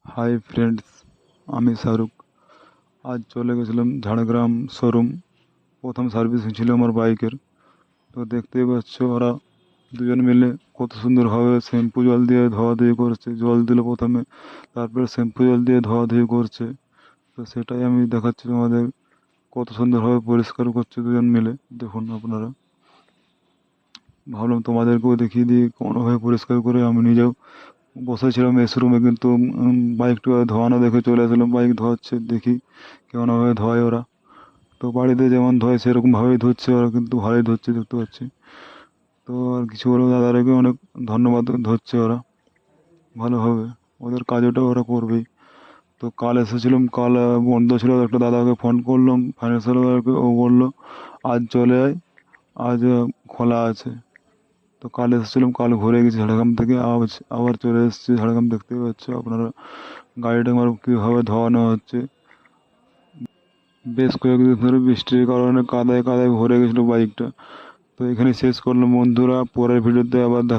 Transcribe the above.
Hi friends, আমি শাহরুখ। আজ চলে গেছিলাম ঝাড়গ্রাম শোরুম। প্রথম সার্ভিসিং ছিল আমার বাইকের। তো দেখতেই পাচ্ছ ওরা দুজন মিলে কত সুন্দরভাবে শ্যাম্পু জল দিয়ে ধোয়াধুয়ি করছে। জল দিল প্রথমে, তারপরে শ্যাম্পু জল দিয়ে ধোয়াধুয়ি করছে। তো সেটাই আমি দেখাচ্ছি তোমাদের, কত সুন্দরভাবে পরিষ্কার করছে দুজন মিলে। দেখুন আপনারা, ভাবলাম তোমাদেরকেও দেখিয়ে দিই কোনোভাবে পরিষ্কার করে। আমি নিজেও বসেছিলাম এসি রুমে, কিন্তু বাইকটা ধোয়ানো দেখে চলে আসলাম। বাইক ধোয়াচ্ছে, দেখি কেমনভাবে ধোয় ওরা। তো বাড়িতে যেমন ধোয় সেরকমভাবেই ধুচ্ছে ওরা, কিন্তু ভালোই ধুচ্ছে দেখতে পাচ্ছি। তো আর কিছু বলবো, দাদারাকে অনেক ধন্যবাদ। ধরছে ওরা ভালোভাবে, ওদের কাজটা ওরা করবেই। তো কাল এসেছিলাম, কাল বন্ধ ছিল। একটা দাদাকে ফোন করলাম, ফাইন্যান্সিয়াল দাদাকে, ও বললো আজ চলে আয়, আজ খোলা আছে। তো কাল এসেছিলাম, কাল ঘুরে গেছি ঝাড়গ্রাম থেকে। আজ আবার চলে এসেছি ঝাড়গ্রাম। দেখতেই পাচ্ছ আপনারা গাড়িটা আমার কীভাবে ধোয়ানো হচ্ছে। বেশ কয়েকদিন ধরে বৃষ্টির কারণে কাদায় কাদায় ভরে গেছিলো বাইকটা। তো এখানে শেষ করলাম বন্ধুরা, পরের ভিডিওতে আবার দেখা